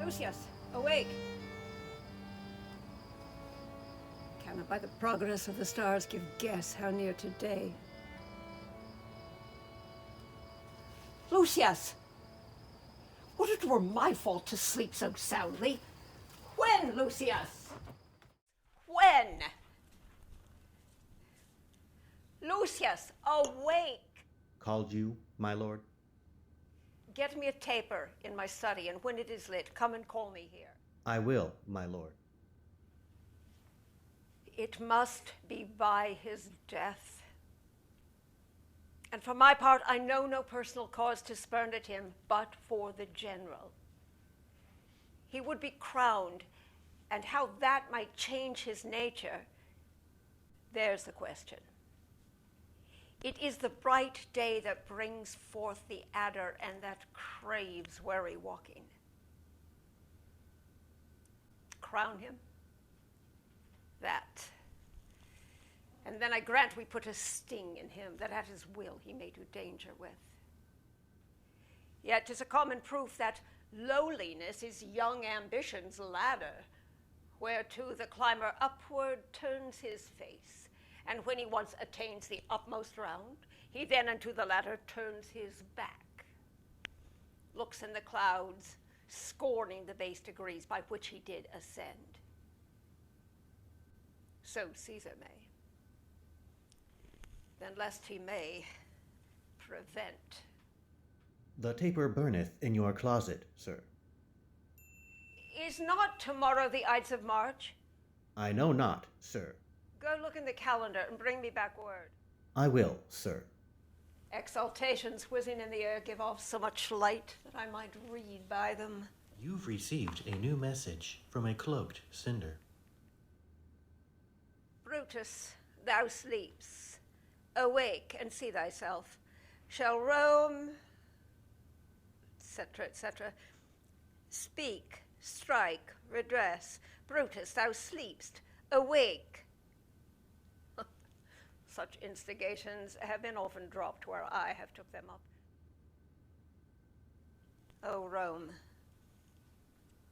Lucius, awake! Cannot by the progress of the stars give guess how near today. Lucius! Would it were my fault to sleep so soundly? When, Lucius? When? Lucius, awake! Called you, my lord? Get me a taper in my study, and when it is lit, come and call me here. I will, my lord. It must be by his death. And for my part, I know no personal cause to spurn at him, but for the general. He would be crowned, and how that might change his nature, there's the question. It is the bright day that brings forth the adder and that craves wary walking. Crown him. That. And then I grant we put a sting in him that at his will he may do danger with. Yet 'tis a common proof that lowliness is young ambition's ladder, whereto the climber upward turns his face. And when he once attains the upmost round, he then unto the ladder turns his back, looks in the clouds, scorning the base degrees by which he did ascend. So Caesar may. Then lest he may prevent. The taper burneth in your closet, sir. Is not tomorrow the Ides of March? I know not, sir. Go look in the calendar and bring me back word. I will, sir. Exaltations whizzing in the air give off so much light that I might read by them. You've received a new message from a cloaked cinder. Brutus, thou sleeps. Awake and see thyself. Shall Rome, etc., etc., speak, strike, redress. Brutus, thou sleepst. Awake. Such instigations have been often dropped where I have took them up. O Rome,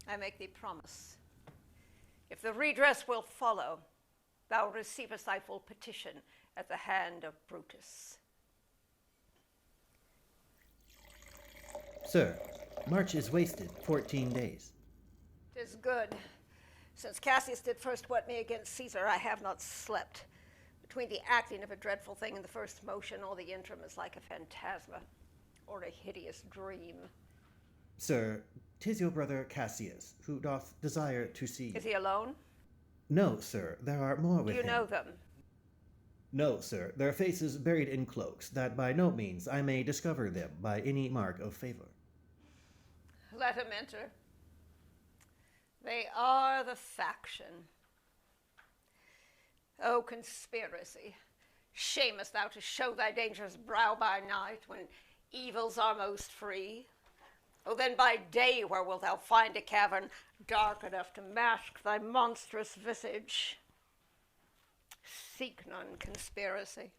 I make thee promise. If the redress will follow, thou receivest thy full petition at the hand of Brutus. Sir, March is wasted 14 days. 'Tis good. Since Cassius did first whet me against Caesar, I have not slept. Between the acting of a dreadful thing and the first motion, all the interim is like a phantasma, or a hideous dream. Sir, 'tis your brother Cassius, who doth desire to see you. Is he alone? No, sir, there are more with Do you him. know them? No, sir, their faces buried in cloaks, that by no means I may discover them by any mark of favor. Let him enter. They are the faction. O conspiracy, shamest thou to show thy dangerous brow by night, when evils are most free? O then by day where wilt thou find a cavern dark enough to mask thy monstrous visage? Seek none conspiracy.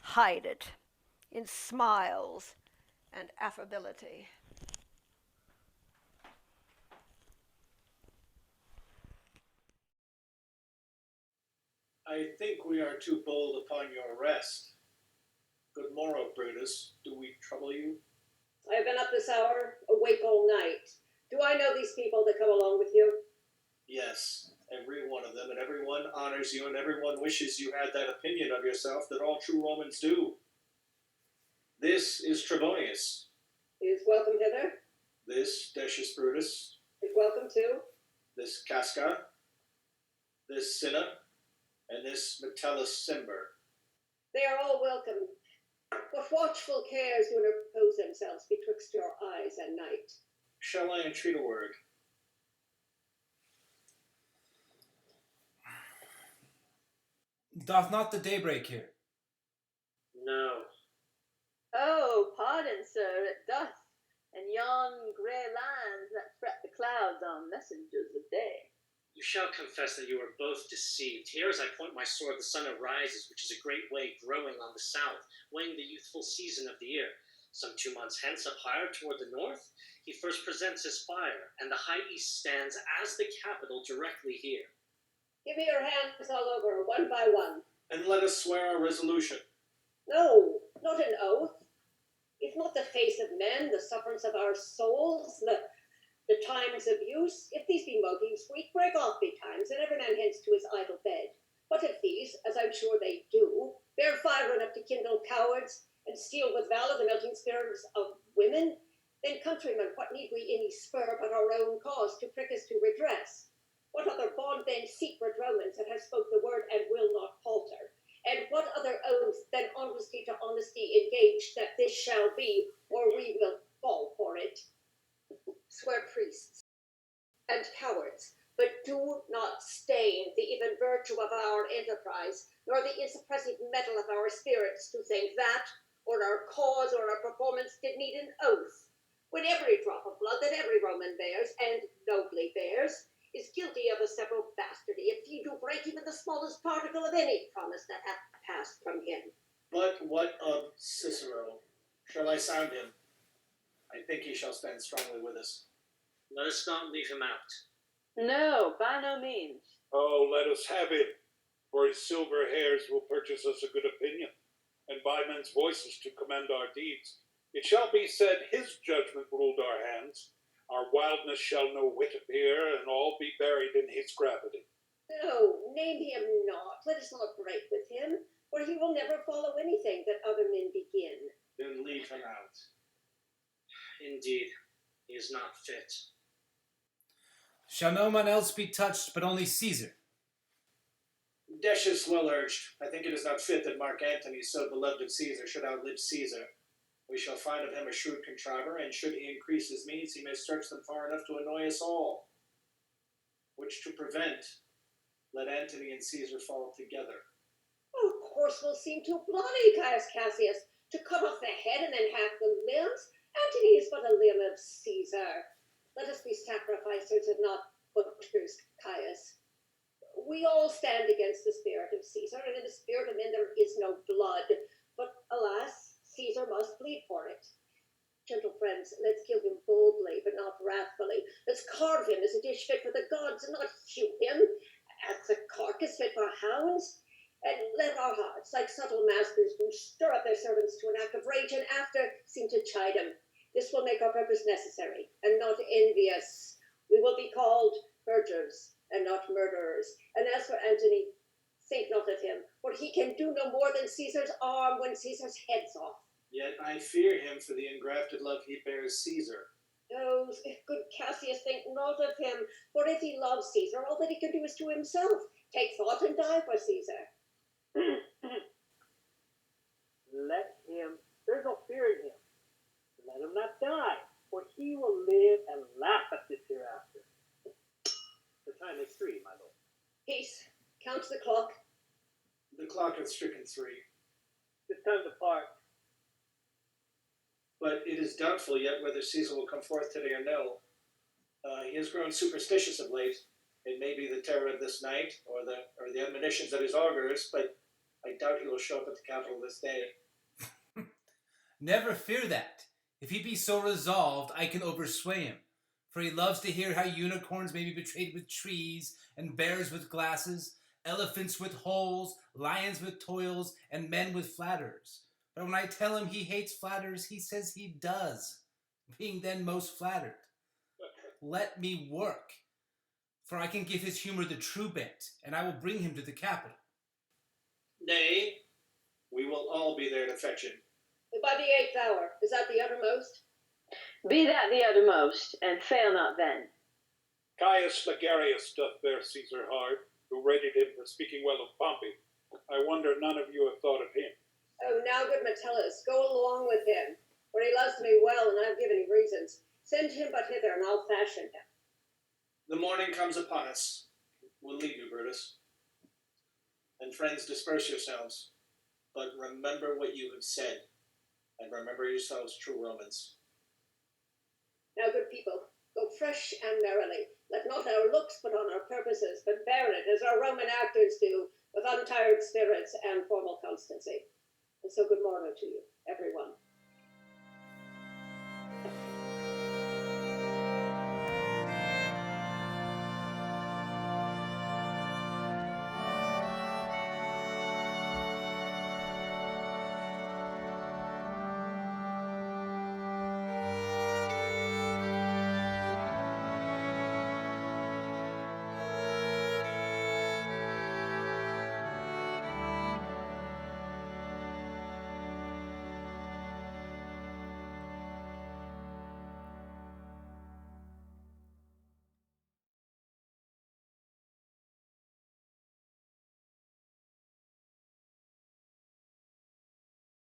Hide it in smiles and affability. I think we are too bold upon your rest. Good morrow, Brutus. Do we trouble you? I have been up this hour, awake all night. Do I know these people that come along with you? Yes, every one of them, and everyone honors you, and everyone wishes you had that opinion of yourself that all true Romans do. This is Trebonius. He is welcome hither. This Decius Brutus. Is welcome too. This Casca. This Cinna. And this Metellus Cimber. They are all welcome. What watchful cares do interpose themselves betwixt your eyes and night? Shall I entreat a word? Doth not the day break here? No. Oh, pardon, sir, it doth, and yon grey lines that fret the clouds are messengers of day. You shall confess that you are both deceived. Here as I point my sword, the sun arises, which is a great way growing on the south, weighing the youthful season of the year. Some 2 months hence, up higher toward the north, he first presents his fire, and the High East stands as the capital directly here. Give me your hands all over, one by one. And let us swear our resolution. No, not an oath. If not the face of men, the sufferance of our souls, the times of use, if these be motives, we break off betimes, and every man hence to his idle bed. But if these, as I'm sure they do, bear fire enough to kindle cowards, and steal with valor the melting spirits of women, then, countrymen, what need we any spur but our own cause to prick us to redress? What other bond then secret Romans that have spoke the word and will not falter? And what other oath than honesty to honesty engaged that this shall be, or we will fall for it? Swear priests and cowards, but do not stain the even virtue of our enterprise, nor the insuppressive metal of our spirits, to think that, or our cause or our performance did need an oath, when every drop of blood that every Roman bears, and nobly bears, is guilty of a several bastardy, if ye do break even the smallest particle of any promise that hath passed from him. But what of Cicero? Shall I sound him? I think he shall stand strongly with us. Let us not leave him out. No, by no means. Oh, let us have him, for his silver hairs will purchase us a good opinion, and by men's voices to commend our deeds. It shall be said his judgment ruled our hands. Our wildness shall no whit appear, and all be buried in his gravity. No, name him not. Let us not break with him, for he will never follow anything that other men begin. Then leave him out. Indeed, he is not fit. Shall no one else be touched but only Caesar? Decius well urged. I think it is not fit that Mark Antony, so beloved of Caesar, should outlive Caesar. We shall find of him a shrewd contriver, and should he increase his means, he may stretch them far enough to annoy us all. Which to prevent, let Antony and Caesar fall together. Of course will seem too bloody, Caius Cassius, to cut off the head and then half the limbs. Antony is but a limb of Caesar. Let us be sacrificers and not butchers, Caius. We all stand against the spirit of Caesar, and in the spirit of men there is no blood. But alas, Caesar must bleed for it. Gentle friends, let's kill him boldly, but not wrathfully. Let's carve him as a dish fit for the gods, and not hew him as a carcass fit for hounds. And let our hearts, like subtle masters, do stir up their servants to an act of rage, and after seem to chide them. This will make our purpose necessary, and not envious. We will be called perjurers, and not murderers. And as for Antony, think not of him, for he can do no more than Caesar's arm when Caesar's head's off. Yet I fear him for the engrafted love he bears Caesar. Oh, good Cassius, think not of him, for if he loves Caesar, all that he can do is to himself. Take thought and die for Caesar. Let him, there's no fear in him. Let him not die, for he will live and laugh at this hereafter. The time is 3, my lord. Peace. Count the clock. The clock hath stricken 3. It's time to part. But it is doubtful yet whether Caesar will come forth today or no. He has grown superstitious of late. It may be the terror of this night, or the admonitions of his augurs, but I doubt he will show up at the Capitol this day. Never fear that. If he be so resolved, I can oversway him. For he loves to hear how unicorns may be betrayed with trees, and bears with glasses, elephants with holes, lions with toils, and men with flatterers. But when I tell him he hates flatterers, he says he does, being then most flattered. Let me work, for I can give his humor the true bent, and I will bring him to the Capitol. Nay, we will all be there to fetch him. By the 8th hour, is that the uttermost? Be that the uttermost, and fail not then. Caius Ligarius doth bear Caesar hard, who rated him for speaking well of Pompey. I wonder none of you have thought of him. Oh, now, good Metellus, go along with him, for he loves me well, and I've given him reasons. Send him but hither, and I'll fashion him. The morning comes upon us. We'll leave you, Brutus. And friends, disperse yourselves. But remember what you have said, and remember yourselves, true Romans. Now, good people, go fresh and merrily. Let not our looks put on our purposes, but bear it as our Roman actors do, with untired spirits and formal constancy. And so good morrow to you, everyone.